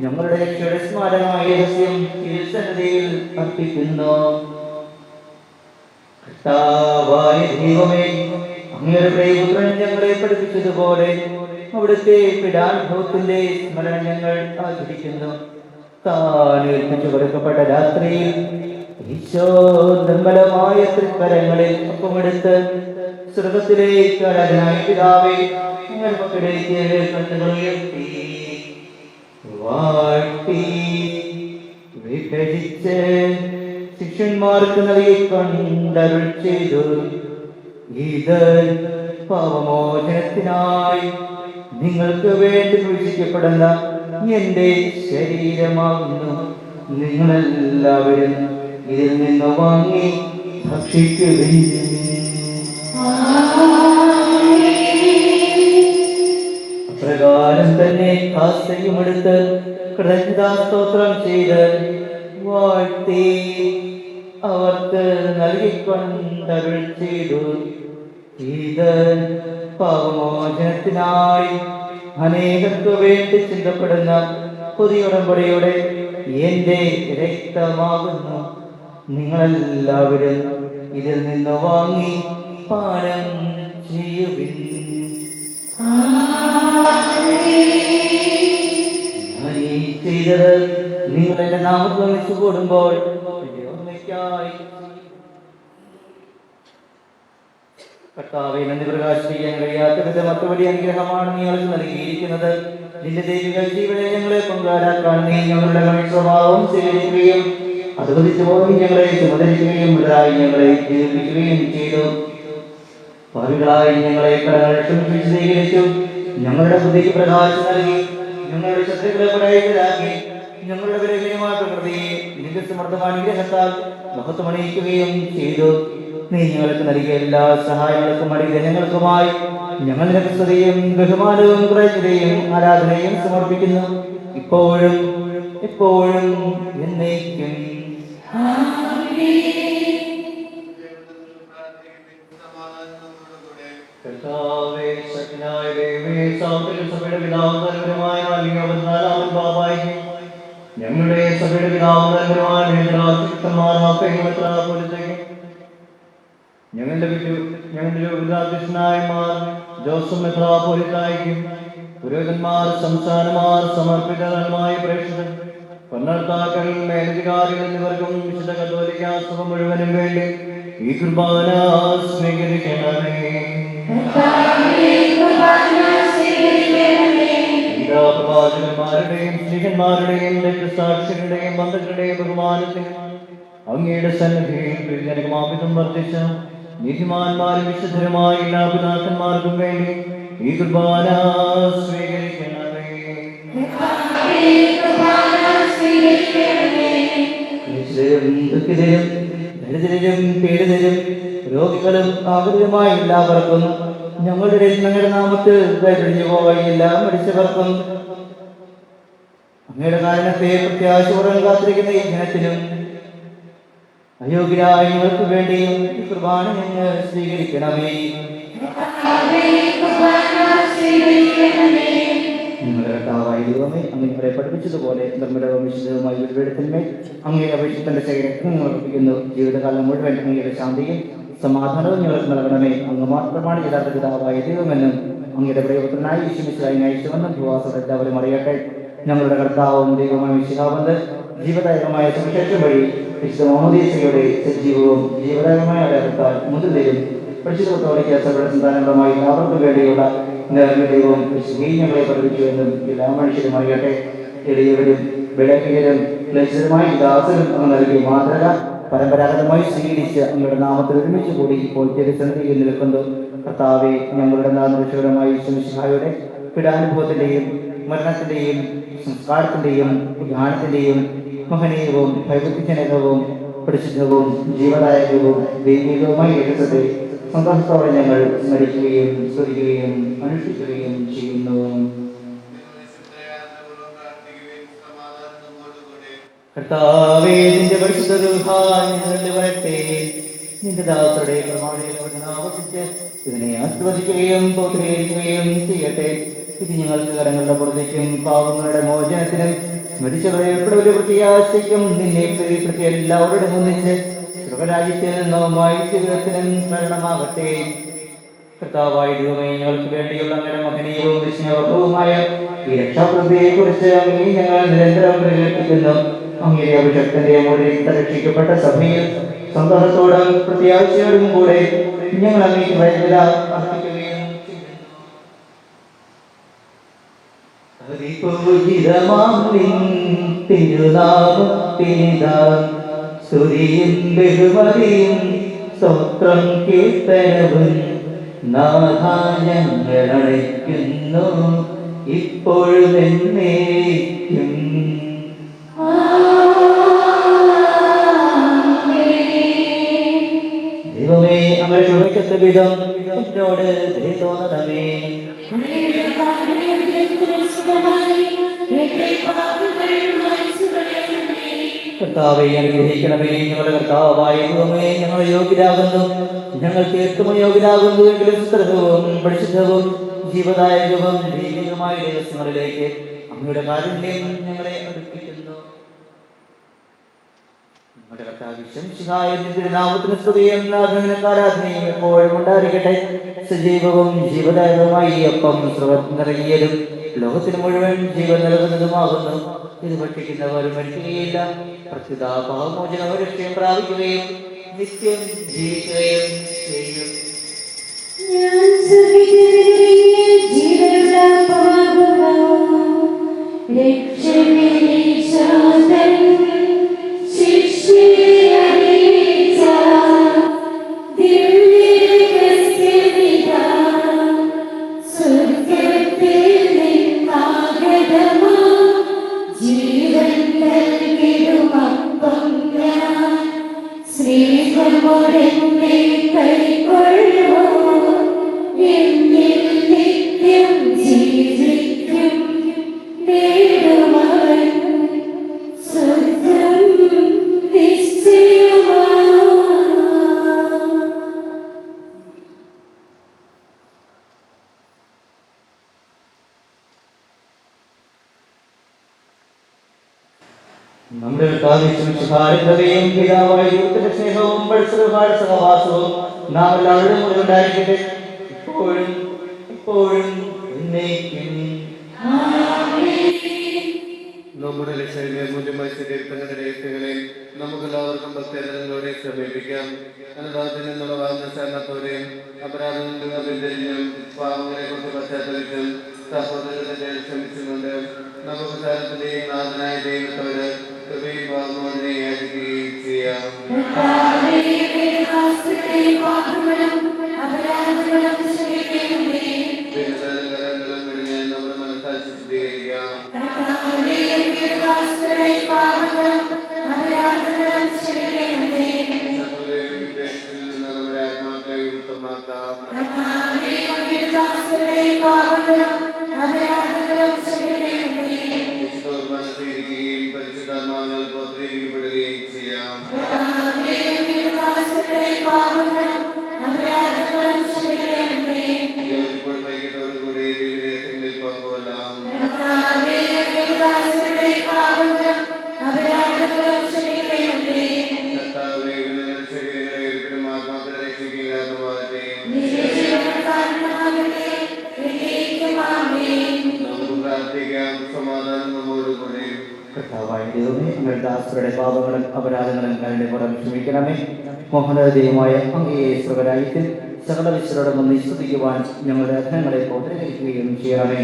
ഞങ്ങളുടെ രക്ഷയുടെ സ്മാരകമായ രഹസ്യം തിരുസന്നിധിയിൽ അർപ്പിക്കുന്നു. കർത്താവായ ദൈവമേ, അങ്ങയുടെ പ്രിയപുത്രൻ ഞങ്ങളെ പഠിപ്പിച്ചതുപോലെ അവിടുത്തെ പീഡാനുഭവത്തിന്റെ സ്മരണം ഞങ്ങൾ ആചരിക്കുന്നു. താൻ ഏൽപ്പിച്ചു കൊടുക്കപ്പെട്ട രാത്രിയിൽ ഈശോ നിർമ്മലമായ തൃക്കരങ്ങളിൽ ഒപ്പമെടുത്ത് സ്വർഗത്തിലേക്ക് ആരാധനായ പിതാവേ, ഞങ്ങൾ മക്കളിലേക്ക് കണ്ണുകൾ ഉയർത്തി വാഴ്ത്തി വിഭജിച്ച് ശിഷ്യന്മാർക്ക് നൽകി കണ്ടരുൾ ചെയ്തു. ഇത് പാപമോചനത്തിനായി നിങ്ങൾക്ക് വേണ്ടി സൂക്ഷിക്കപ്പെടുന്ന എന്റെ ശരീരമാകുന്നു. നിങ്ങളെല്ലാവരും ഇതിൽ നിന്ന് വാങ്ങി ഭക്ഷിക്കുവിൻ. അപ്രകാരം തന്നെ കാസയുമെടുത്ത് കൃതജ്ഞതാസ്തോത്രം ചെയ്ത് വാഴ്ത്തി അവർക്ക് നൽകിക്കൊണ്ടരുൾ ചെയ്തു. ഇത് പാപമോചനത്തിനായി അനേകർക്ക് വേണ്ടി ചിന്തപ്പെടുന്ന പുതിയ ഉടമ്പടിയുടെ എന്റെ രക്തമാകുന്നു. നിങ്ങളെല്ലാവരും ഇതിൽ നിന്ന് വാങ്ങി പാനം ചെയ്യുവിൻ. ചെയ്തത് നിങ്ങൾ എന്റെ നാമത്തിൽ ഒന്നിച്ചു കൂടുമ്പോൾ ഓർമ്മയ്ക്കായി. കർത്താവേ, നന്ദി പ്രകാശിപ്പിക്കാൻ കഴിയാത്ത വിധം മറ്റൊരു അനുഗ്രഹമാണ് നീ ഞങ്ങൾക്ക് നൽകിയിരിക്കുന്നത്. നിന്റെ ദൈവിക ജീവനെ ഞങ്ങളെ പങ്കാരാക്കാൻ നീ ഞങ്ങളുടെ സ്വഭാവം സ്വീകരിക്കുകയും അതുപോലെ ഞങ്ങളെ ചുമതലിക്കുകയും മുതലായി ഞങ്ങളെ ജീവിപ്പിക്കുകയും ചെയ്തു. ഭാവികളായി ഞങ്ങളെ കടങ്ങൾ ക്ഷമിപ്പിച്ച് സ്വീകരിച്ചു. ഞങ്ങളുടെ ബുദ്ധിക്ക് പ്രകാശം നൽകി ഞങ്ങളുടെ ശത്രുക്കളെ പരാജിതരാക്കി ഞങ്ങളുടെ ബലഹീനമായ പ്രകൃതിയെ നിന്റെ സമർത്ഥമായ അനുഗ്രഹത്താൽ മഹത്വമണിയിക്കുകയും ചെയ്തു. നീ ഞങ്ങൾക്ക് നൽകിയ എല്ലാ സഹായങ്ങൾക്കും അനുഗ്രഹങ്ങൾക്കുമായി ഞങ്ങൾ നിനക്ക് സ്തുതിയും ബഹുമാനവും കൃതജ്ഞതയും ആരാധനയും സമർപ്പിക്കുന്നു, ഇപ്പോഴും എപ്പോഴും എന്നേക്കും. കർത്താവേ, ശക്തനായ ദൈവമേ, സാമ്പത്തിക സഭയുടെ പിതാവും തലവനുമായ നാലാമൻ ബാബായിക്കും ഞങ്ങളുടെ സഭയുടെ പിതാവും തലവനുമായ ഞങ്ങളുടെ രോഗിതാധ്യക്ഷനായമാർ ജോസഫ് മെത്രാപ്പോലിത്തായിക്കും പുരോഹിതന്മാർ, സംസ്ഥാനമാർ, സമർപ്പിതമായ പ്രേക്ഷകർ, ഭരണകർത്താക്കൾ, മേലധികാരികൾ എന്നിവർക്കും വിശുദ്ധ കത്തോലിക്ക സഭ മുഴുവനും വേണ്ടി ഈ കുർബാന സ്വീകരിക്കണമേ. പ്രവാചകന്മാരുടെയും സ്ത്രീകന്മാരുടെയും രക്തസാക്ഷികളുടെയും ബന്ധുക്കളുടെയും ബഹുമാനത്തിന് അങ്ങയുടെ സന്നിധിയിൽ ജനകമാപിതം വർദ്ധിച്ച നീതിമാന്മാരും വിശുദ്ധരുമായ എല്ലാ പിതാക്കന്മാർക്കും വേണ്ടി ഈ കുർബാന സ്വീകരിക്കണമേ. ദുഃഖിതരും ദരിദ്രരും പീഡിതരും രോഗികളും ആകുലരുമായ എല്ലാവർക്കും ഞങ്ങളുടെ നാമത്തിൽ കഴിഞ്ഞു പോവുകയില്ല മരിച്ചവർക്കും അങ്ങയുടെ കാരണത്തെ പ്രത്യാശപൂർവ്വം കാത്തിരിക്കുന്ന ഈ ജനത്തിനും അയോഗ്യരായ ഞങ്ങൾക്ക് വേണ്ടിയും ഈ കുർബാന ഞങ്ങൾ സ്വീകരിക്കണമേ. നിങ്ങളുടെ കർത്താവായ ദൈവമേ, അങ്ങ് ഞങ്ങളെ പഠിപ്പിച്ചതുപോലെ നിർമ്മലവും വിശുദ്ധവുമായ ബലിപീഠത്തിന്മേൽ അങ്ങയുടെ അഭിഷേകത്തിന്റെ ശരീരത്തിന് ഞങ്ങൾ അർപ്പിക്കുന്നു. ജീവിതകാലം മുഴുവൻ അങ്ങയുടെ ശാന്തിയും സമാധാനവും ഞങ്ങൾക്ക് നൽകണമേ. അങ്ങ് മാത്രമാണ് യഥാർത്ഥ പിതാവായ ദൈവമെന്നും അങ്ങയുടെ പ്രിയപുത്രനായി യേശുമിശിഹായി അയച്ചുവെന്നും ഭൂവാസം എല്ലാവരും അറിയട്ടെ. ഞങ്ങളുടെ കർത്താവും ദൈവമായ മിശിഹാവെന്ന് ജീവദായകമായ സുവിശേഷം വഴി വിശുദ്ധ മോഹദീസയുടെ സജീവവും ജീവദായകമായ അടയാളത്താൽ മുതലും പരിശുദ്ധ കത്തോലിക്ക സഭയുടെ സന്താനങ്ങളുമായി അവർക്ക് വേണ്ടിയുള്ള ദൈവവും വിശുദ്ധയും ഞങ്ങളെ പഠിപ്പിച്ചു എന്നും എല്ലാ മനുഷ്യരും അറിയട്ടെ. എളിയവരും വിളക്കിയരും ലക്ഷ്യമായ ദാസരും അങ്ങ് നൽകിയ മാതൃക പരമ്പരാഗതമായി സ്വീകരിച്ച് അങ്ങയുടെ നാമത്തിൽ ഒരുമിച്ച് കൂടി ഇപ്പോൾ തിരുസന്നിധിയിൽ നിൽക്കുന്നു. കർത്താവെ, ഞങ്ങളുടെ നാമരക്ഷകരമായ യേശുമിശിഹായുടെ പീഡാനുഭവത്തിന്റെയും മരണത്തിന്റെയും സംസ്കാരത്തിന്റെയും ധ്യാനത്തിന്റെയും മഹനീയവും ഭയഭക്തിജനകവും പരിശുദ്ധവും ജീവദായകവും ദൈവികവുമായ രഹസ്യത്തെ സന്തോഷത്തോടെ ഞങ്ങൾ സ്മരിക്കുകയും സ്തുതിക്കുകയും അനുഷ്ഠിക്കുകയും ചെയ്യുന്നു. കർത്താവേ, നിന്റെ പരിശുദ്ധ രൂഹ ഞങ്ങളിൽ വരട്ടെ. നിന്റെ ദാസരുടെ പ്രമാണികൾ ആവർത്തിച്ച് ഇതിനെ ആസ്വദിക്കുകയും പോറ്റുകയും ചെയ്യട്ടെ. ഇത് ഞങ്ങൾക്ക് കരങ്ങളുടെ പുറത്തേക്കും പാവങ്ങളുടെ മോചനത്തിനും മരിച്ചവരെ എപ്പോഴും പ്രത്യാശയ്ക്കും നിന്നെ പ്രിയപ്പെടുത്തിയ എല്ലാവരുടെ ഒന്നിച്ച് സ്വർഗരാജ്യത്തിൽ നവമായ ജീവിതത്തിനും സ്മരണമാകട്ടെ. കർത്താവായ ദൈവമേ, ഞങ്ങൾക്ക് വേണ്ടിയുള്ള അങ്ങയുടെ മഹനീയവും വിസ്മയപൂർവമായ ഈ രക്ഷാപ്രതിയെ കുറിച്ച് അങ്ങേ ഞങ്ങൾ നിരന്തരം പ്രകടിപ്പിക്കുന്നു. അങ്ങയുടെ അഭിഷക്തന്റെ മുകളിൽ രക്ഷിക്കപ്പെട്ട സഭയിൽ സന്തോഷത്തോടും പ്രത്യാശയോടും കൂടെ ഞങ്ങൾ അങ്ങേക്ക് വൈദ്യുത അർപ്പിക്കുകയും സ്തുതിയും ബഹുമതിയും സ്തോത്രം കീർത്തനവും നാഥ ഞങ്ങൾ അണയ്ക്കുന്നു ഇപ്പോഴും എന്നേക്കും. ദൈവമേ, അങ്ങനെ ചോദിക്കത്ത വിധം എന്നോട് തോന്നണമേ. കർത്താവെ, അനുഗ്രഹിക്കണമേ. ഞങ്ങളുടെ കർത്താവായ ദൈവമേ, ഞങ്ങൾ യോഗ്യരാകുന്നു, ഞങ്ങൾ തീർത്തും യോഗ്യരാകുന്നു എങ്കിലും സുസ്ഥിരവും പരിശുദ്ധവും ജീവദായകവും ദൈവികമായ ദിവസങ്ങളിലേക്ക് അങ്ങയുടെ കാരുണ്യം ഞങ്ങളെ അടുപ്പിക്കുന്നു. നമ്മുടെ കർത്താവിന്റെ സ്തുതിയും ആരാധനയും എപ്പോഴും ഉണ്ടായിരിക്കട്ടെ. സജീവവും ജീവദായകവുമായി അപ്പം നിറങ്ങിയതും ലോകത്തിന് മുഴുവൻ ജീവൻ നൽകുന്നതുമാകുന്നു. ഇത് ഭക്ഷിക്കുന്നവർ മരിക്കുകയില്ല, പ്രസ്തുത പാപമോചന രക്ഷയും പ്രാപിക്കുകയും നിത്യം ജീവിക്കുകയും ചെയ്യും. ശ്രീ ജീവിക്കും നേടുമവൻ സ്വർഗ്ഗം നിശ്ചയമാ. നമ്മുടെ കർത്താവിന്റെ പിതാവായ ദൈവത്തിന്റെ സ്നേഹവും പരസ്പരമായ സഹവാസവും നാം എല്ലാവരും കൂടെ ഉണ്ടായിരിക്കട്ടെ, ഇപ്പോഴും എപ്പോഴും എന്നേക്കും. നമ്മുടെ ലക്ഷ്യങ്ങളെ മൂല്യമായി സ്വീകരിക്കുന്ന രഹസ്യങ്ങളെ നമുക്കെല്ലാവർക്കും ഭക്തജനങ്ങളോടെ സമീപിക്കാം. അനുതാപത്തിൽ നിന്നുള്ള വാഹന ശരണത്തോടെയും അപരാധങ്ങളിൽ അഭിനന്ദിച്ചും പാവങ്ങളെ കുറിച്ച് പശ്ചാത്തലിച്ചും സഹോദരത്തെ ക്ഷമിച്ചുകൊണ്ട് നമുക്ക് സ്ഥലത്തിന്റെയും നാഥനായ ദൈവത്തോട് കൃപയും പാവമോചനവും യാചിക്കുകയും ചെയ്യാം. നമ്മുടെ മനസ്സാക്ഷി ശുദ്ധീകരിക്കാം. നമ്മുടെ ആത്മാക്കളെ വിമുക്തമാക്കാം. മനസ്സിരിക്കുകയും പരിശുദ്ധാത്മാവിനാൽ പ്രോത്സാഹിപ്പിക്കപ്പെടുകയും ചെയ്യാം. ഇപ്പോൾ വൈകിട്ടോടുകൂടി ദിവ്യരഹസ്യങ്ങളിൽ പങ്കുകൊള്ളാം. കർത്താവേ, ഇവരുടെ ശരീരങ്ങളെ ഒരിക്കലും ആത്മാക്കളെ രക്ഷിക്കുകയാകുമാറട്ടെ. നമുക്ക് പ്രാർത്ഥിക്കാം. സമാധാനം നമ്മോടുകൂടെ. കർത്താവായ ദൈവമേ, ഞങ്ങളുടെ ദാസരുടെ പാപങ്ങളും അപരാധങ്ങളും ഞങ്ങളുടെ പുറം ക്ഷമിക്കണമേ. മോഹനദൈവമായ അങ്ങയെ സ്വകരായത്തിൽ സകല വിശ്വരോടൊപ്പം സ്തുതിക്കുവാൻ ഞങ്ങളുടെ അധനങ്ങളെ പൗത്രീകരിക്കുകയും ചെയ്യണമേ.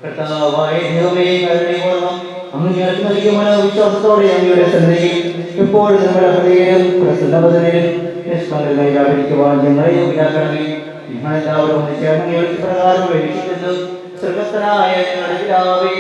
കർത്താവായ ദൈവമേ, ഞങ്ങളുടെ പൂർവ്വം അങ്ങ് ഞങ്ങൾക്ക് നൽകിയ മനോവിശ്വാസത്തോടെ അങ്ങയുടെ സന്നിധിയിൽ എപ്പോഴും നമ്മുടെ ഹൃദയനും പ്രസന്നവദനനും നിഷ്കളങ്കരായി വ്യാപരിക്കുവാൻ ഞങ്ങളെ യോഗ്യരാക്കണമേ. ഞങ്ങളെല്ലാവരും അങ്ങയെ പ്രകാരം വേദിക്കുന്നു. സ്വർഗ്ഗസ്ഥനായ ഞങ്ങളുടെ പിതാവേ,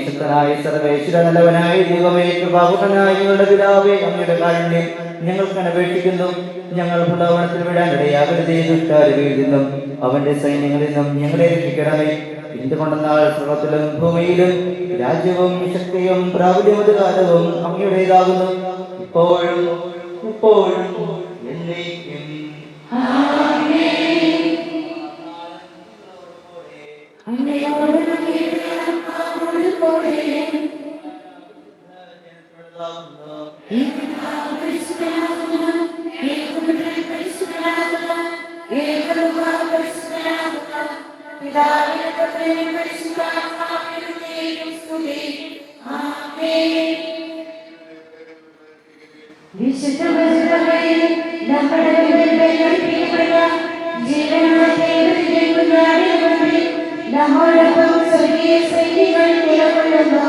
ശക്തനായ സർവേശ്വര നല്ലവനായ ദൈവമേ, കൃപാപൂർണനായ ഞങ്ങളുടെ പിതാവേ, അങ്ങയുടെ കാരുണ്യം ഞങ്ങൾക്ക് അപേക്ഷിക്കുന്നു. ഞങ്ങൾ ഭൂലോകത്തിൽ വിടാനിടയാകരുതേ, ദുഷ്ടാരൂപിയിൽ നിന്നും അവന്റെ സൈന്യങ്ങളിൽ നിന്നും ഞങ്ങളെ രക്ഷിക്കണമേ. എന്തുകൊണ്ടെന്നാൽ സ്വർഗ്ഗത്തിലും ഭൂമിയിലും രാജ്യവും ശക്തിയും പ്രാബല്യമധികാരവും അങ്ങയുടേതാകുന്നു, ഇപ്പോഴും എപ്പോഴും എന്നേക്കും. നമ്മോടൊപ്പം സ്വർഗീയ സൈന്യങ്ങൾ നിലകൊള്ളുന്നു.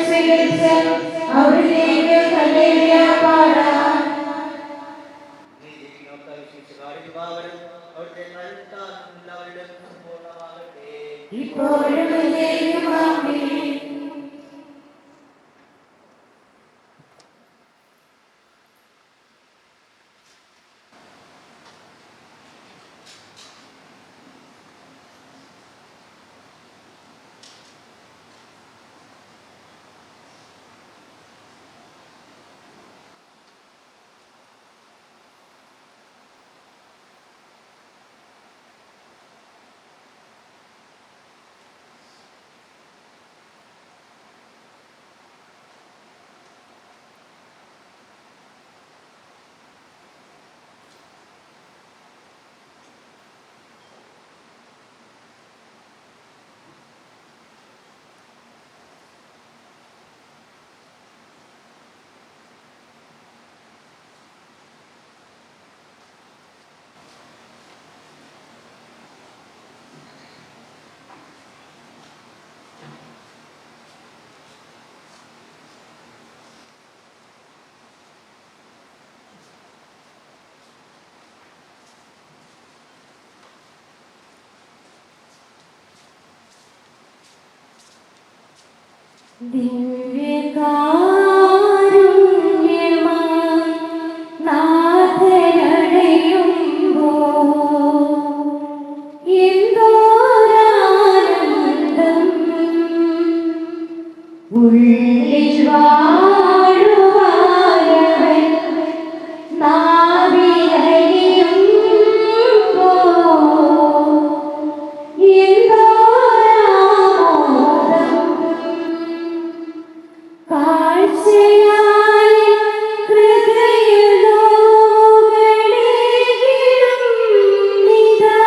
സ്വീകരിച്ച അവിടേക്ക് ഹല്ലേലൂയ പാടാം. ഇപ്പോഴും എന്നേക്കും ആമേൻ. ദിവ്യകാരുണ്യമായി നാഥനടയുമ്പോൾ എന്തോരാനന്ദം ഉള്ളിൽ വാഴുവാനവൻ നാവിലലിയുമ്പോൾ എന്തോരാമോദം കാഴ്ചയായി ഹൃദയലോകങ്ങളിലും നിതാ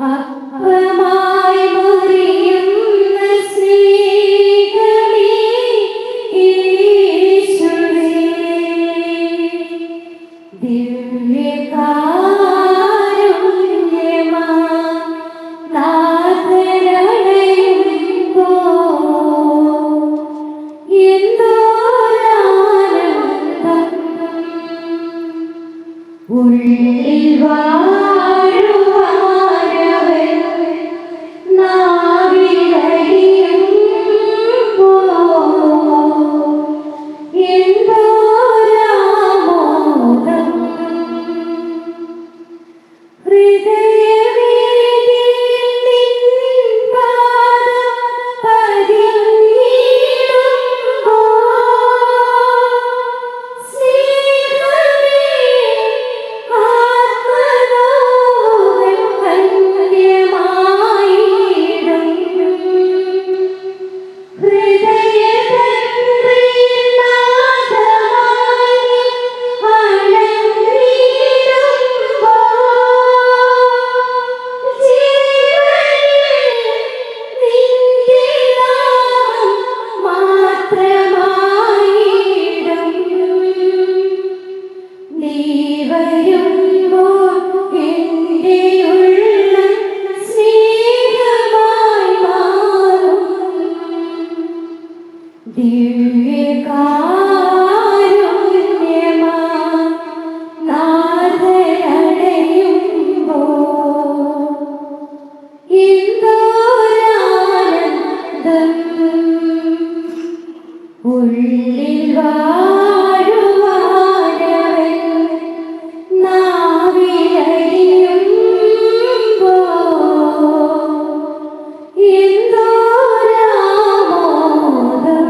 അപ്പമായി മുറിയുന്ന സ്നേഹമേ യേശുവേ ദിവ്യകാരുണ്യമായി നാഥനടയുമ്പോൾ എന്തോരാനന്ദം ഉള്ളിൽ വാഴുവാനവൻ നാവിലലിയുമ്പോൾ എന്തോരാമോദം ഹൃദയവേദിയിൽ നിൻ പാദം പതിഞ്ഞിടുമ്പോൾ സ്നേഹമേ ആത്മനോഹം ധന്യമായിടും ഹൃദയതന്ത്രിയിൽ നാദമായി അണഞ്ഞിടുമ്പോൾ ജീവനിൽ നിന്റെ നാമം മാത്രമായിടും നീ വരുമ്പോൾ എൻ്റെ ഉള്ളം സ്നേഹമായി മാറും ദിവ്യകാരുണ്യമായി നാഥനടയുമ്പോൾ എന്തോരാനന്ദം ഉള്ളിൽ വാഴുവാനവൻ നാവിലലിയുമ്പോൾ എന്തോരാമോദം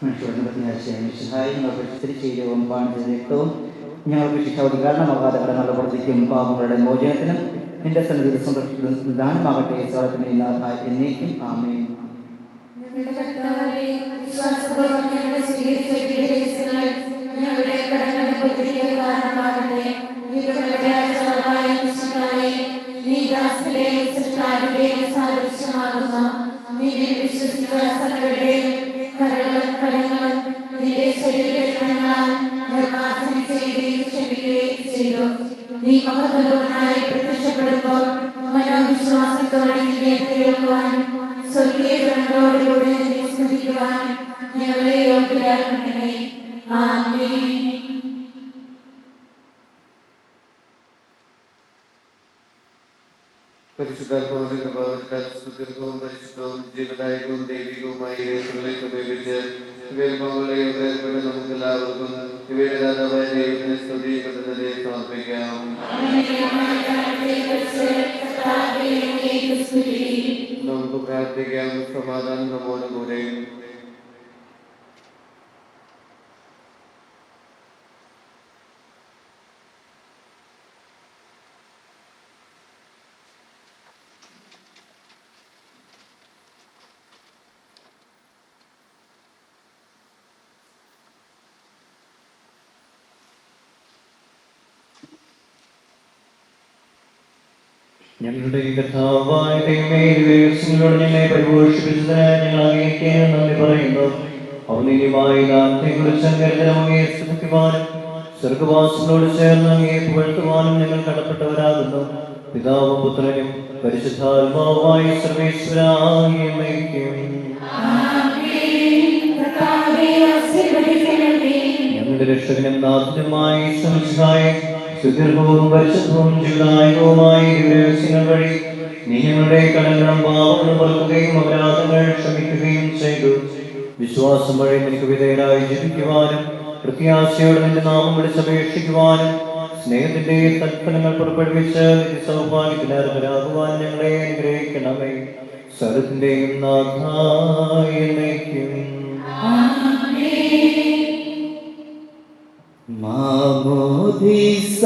ഞങ്ങൾക്ക് തിരിച്ചും പാണ്ഡിത്യവും ഞങ്ങൾക്ക് ശിക്ഷാവധി കാരണമാകാതെ കടങ്ങളുടെ പ്രവൃത്തിക്കും പാപങ്ങളുടെ മോചനത്തിനും നിന്റെ സന്നിധിയിൽ സംരക്ഷിക്കുന്ന ദാനമാകട്ടെ സ്വർഗത്തിന് എന്നേക്കും ആമേൻ. ഞങ്ങളുടെ കർത്താവേ, വിശ്വാസപൂർവ്വം ഞങ്ങളെ സ്വീകരിച്ച വിഗ്രഹങ്ങൾ ഞങ്ങളുടെ കടങ്ങളുടെ പൊറുതിക്ക് കാരണമാകട്ടെ. ഞങ്ങളുടെ ആചാരമായ വിശുദ്ധായ നീ ദാസരുടെയും സൃഷ്ടാവിന്റെയും സാദൃശ്യമാകുന്ന നിന്നിൽ വിശ്വസിക്കുന്ന സകലരുടെയും കടങ്ങളും നിന്റെ ശരീരങ്ങളാൽ നിർമ്മാർജ്ജനം ചെയ്യുകയും ക്ഷമിക്കുകയും ചെയ്തു. നീ മഹത്വപൂർണ്ണനായി പ്രത്യക്ഷപ്പെടുമ്പോൾ മനോവിശ്വാസത്തോടെ നിന്നെ കേൾക്കുവാനും സ്വർഗീയ ഗണങ്ങളോടുകൂടി നിന്നെ സ്തുതിക്കുവാനും ഞങ്ങളെ യോഗ്യരാക്കണമേ. ആമേൻ. പരിശുദ്ധാത്മാവിന്റെ ഭാവത്താൽ സുദീർഘവും പരിശുദ്ധവും ജീവദായകവും ദൈവികവുമായ യേശുവിനെ ഉപയോഗിച്ച് ഇവയുടെ ഏർപ്പെട്ട് നമുക്ക് എല്ലാവർക്കും ഇവയുടെ ദാതാവായ ദൈവത്തിന് സ്തുതി കൃതജ്ഞത സമർപ്പിക്കാം. നമുക്ക് പ്രാർത്ഥിക്കാം. സമാധാനം നമ്മോടുകൂടെ. ഞങ്ങളുടെ കഥാവായ ദൈവമേ, ദിവസങ്ങളോട് ഞങ്ങളെ പരിപോഷിപ്പിച്ചതിന് ഞങ്ങൾ അങ്ങേക്ക് നന്ദി പറയുന്നു. ഔന്നത്യമായി ദാനത്തെക്കുറിച്ച് അങ്ങയെ സ്തുതിക്കുവാനും സ്വർഗവാസികളോട് ചേർന്ന് അങ്ങയെ പുകഴ്ത്തുവാനും ഞങ്ങൾ കടപ്പെട്ടവരാകുന്നു. പിതാവും പുത്രനും പരിശുദ്ധാത്മാവുമായ സർവേശ്വരായ എന്നേക്കും. ഞങ്ങളുടെ രക്ഷകനും നാഥനുമായ ഈശ്വരനായ സുദീർഘവും പരിശുദ്ധവും ജീവദായകവുമായ ദിവസങ്ങൾ വഴി നീ ഞങ്ങളുടെ കടങ്ങളും പാപങ്ങളും പൊറുക്കുകയും അപരാധങ്ങൾ ക്ഷമിക്കുകയും ചെയ്തു. വിശ്വാസം വഴി നിനക്ക് വിധേയരായി ജീവിക്കുവാനും പ്രത്യാശയോടെ നിന്റെ നാമം വിളിച്ചപേക്ഷിക്കുവാനും സ്നേഹത്തിന്റെ തൽഫലങ്ങൾ പുറപ്പെടുവിച്ച് നിന്റെ സൗഭാഗ്യത്തിന് അർഹരാകുവാൻ ഞങ്ങളെ അനുഗ്രഹിക്കണമേ. സർവ്വത്തിന്റെയും നാഥായ എന്നേക്കും. മാമോദീസ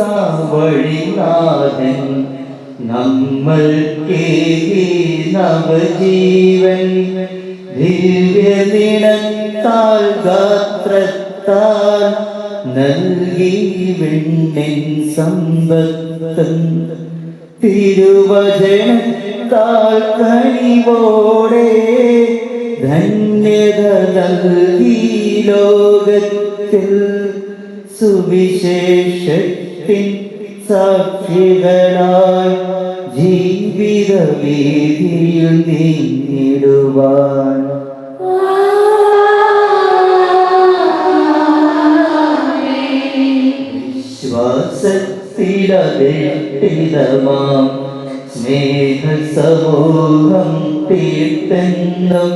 വഴിനാഥൻ നമ്മൾക്കേകി നവജീവൻ ദിവ്യനിണത്താൽ ഗാത്രത്താൽ നൽകി വിണ്ണിൻ സമ്പത്തും തിരുവചനത്താൽ കനിവോടെ ധന്യത നൽകി ലോകത്തിൽ സുവിശേഷത്തിൻ സാക്ഷികളായി ജീവിത വീതിയിൽ നീങ്ങിടുവാൻ വിശ്വാസത്തിലധിഷ്ഠിതമാം സ്നേഹ സമൂഹം തീർത്തെന്നും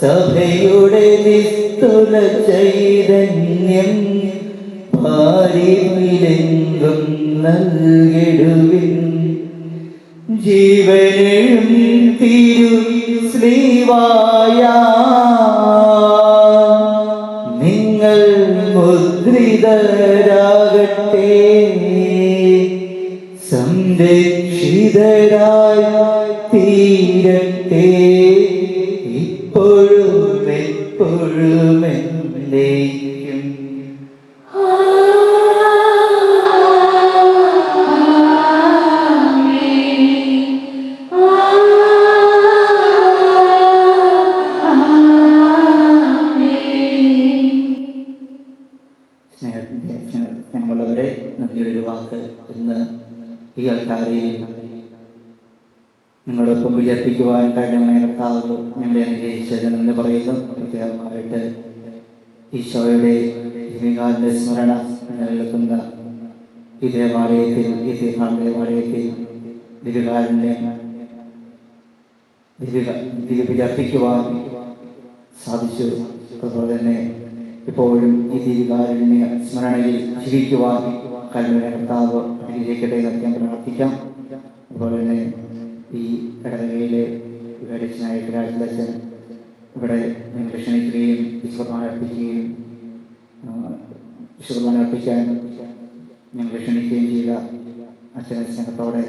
സഭയുടെ നിസ്തുല ചൈതന്യം പാരിലെങ്കും നൽകിടുവിൻ. ജീവനും തിരു ശ്രീവായ നിങ്ങൾ മുദ്രിതരാകട്ടെ. സംരക്ഷിതരായ തീരട്ടെ ഇപ്പോഴും എപ്പോഴും എന്നേക്കും. സ്നേഹമുള്ളവരെ, നന്ദിയൊരു വാക്ക് ഇന്ന് ഈ ആൾക്കാരെയും നിങ്ങളോടൊപ്പം വിചാരിപ്പിക്കുവാൻ കഴിഞ്ഞ കർത്താവ് ഞങ്ങളെ അനുഗ്രഹിച്ചതെന്ന് പറയുന്നു. പ്രത്യേകമായിട്ട് ഈശോയുടെ ദിവ്യകാലിന്റെ സ്മരണ നിലനിൽക്കുന്ന ഈ ദേവാലയത്തിൽ, ഈ തീർത്ഥാടന ദേവാലയത്തിൽ ദിവ്യകാലിനെ വിചാരിപ്പിക്കുവാൻ സാധിച്ചു. അതുപോലെ തന്നെ ഇപ്പോഴും ഈ ദീപികാരുണ്യ സ്മരണയിൽ ജീവിക്കുവാൻ കഴിയുന്ന കർത്താവ് അനുഗ്രഹിക്കട്ടെ എന്ന് ഞാൻ പ്രാർത്ഥിക്കാം. അതുപോലെ തന്നെ ഈ ഇടവകയിലെ വികാരിച്ചനായിട്ട് രാജലച്ചൻ ഇവിടെ ഞങ്ങൾ ക്ഷണിക്കുകയും വിശ്വകുർബാന അർപ്പിക്കുകയും വിശ്വകുർബാന അർപ്പിക്കാൻ ഞങ്ങൾ ക്ഷണിക്കുകയും ചെയ്ത അച്ഛനെ സ്നേഹത്തോടെ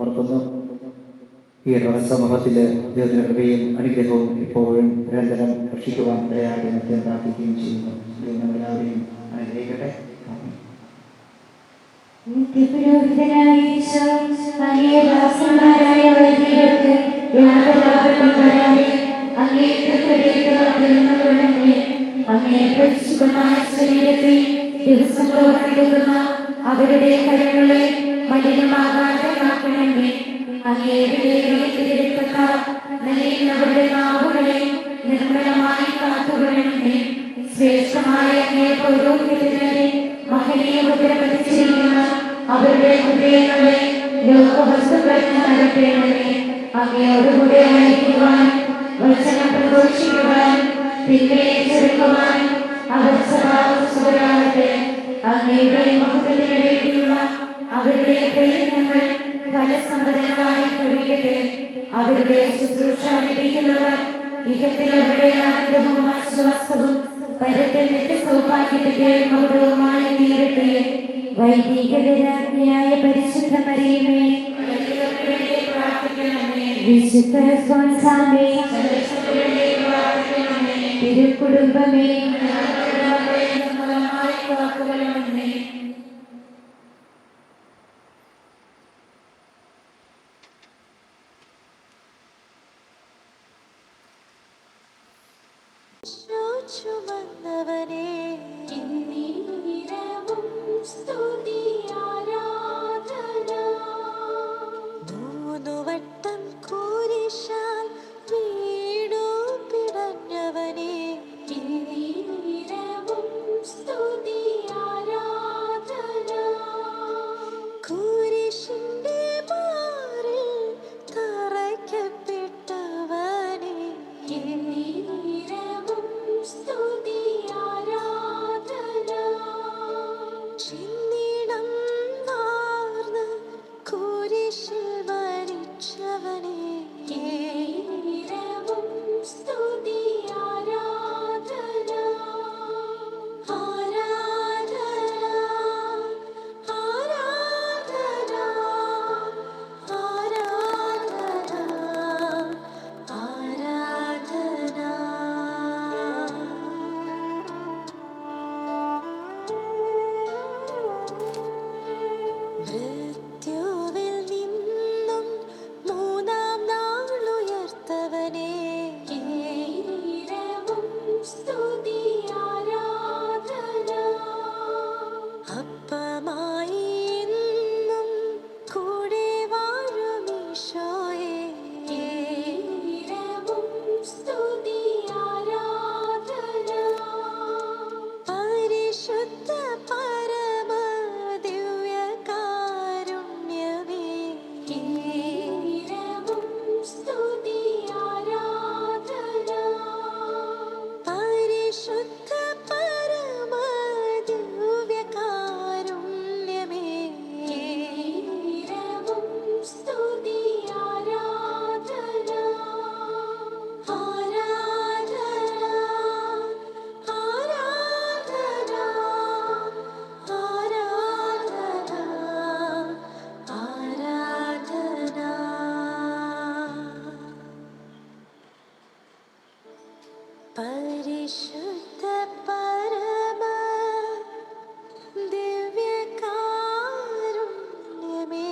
ഓർക്കുന്നു. ഈ സമൂഹത്തിൽ ദൈവത്തിന്റെ കൃപയും അനുഗ്രഹവും ഇപ്പോഴും നിരന്തരം രക്ഷിക്കുവാൻ ഇടയാകട്ടെ എന്ന് പ്രാർത്ഥിക്കുകയും ചെയ്യുന്നു. ദൈവം എല്ലാവരെയും അനുഗ്രഹിക്കട്ടെ. അവരുടെ കരങ്ങളെ മലിനമാകാതെ കാക്കണമേ. അവരുടെ നാവുകളെ നിർമ്മലമായി കാത്തുകൊള്ളണമേ. ശ്രേഷ്ഠമായ അങ്ങേ പൗരോഹിത്യത്തിനെ മഹനീയ മുദ്ര പതിച്ചിരിക്കുന്ന അവരുടെ ഹൃദയങ്ങളെ ലോകവസ്തുക്കളിൽ നടത്തേണമേ. അങ്ങയോടുകൂടെ ആയിരിക്കുവാൻ, വചനം പ്രഘോഷിക്കുവാൻ, തിന്മയെ ചെറുക്കുവാൻ അവർ സദാസുഖരാകട്ടെ. അങ്ങയുടെ മഹത്വത്തിന് വേണ്ടിയുള്ള അവരുടെ പ്രയത്നങ്ങൾ ഫലസമ്പന്നമായി ഭവിക്കട്ടെ. അവരുടെ ശുശ്രൂഷ ലഭിക്കുന്നവർ ഇഹത്തിൽ അവരുടെ ആനന്ദവും ആശ്വാസവും പരത്തിൽ നിന്റെ സൗഭാഗ്യത്തിന്റെ മൗഢവുമായി തീരട്ടെ. വൈദികരാജ്ഞിയായ പരിശുദ്ധ മറിയമേ, വിശുദ്ധ സ്വാമി, തിരുക്കുടുംബമേ, വിശുദ്ധ പരമ ദിവ്യകാരുണ്യമേ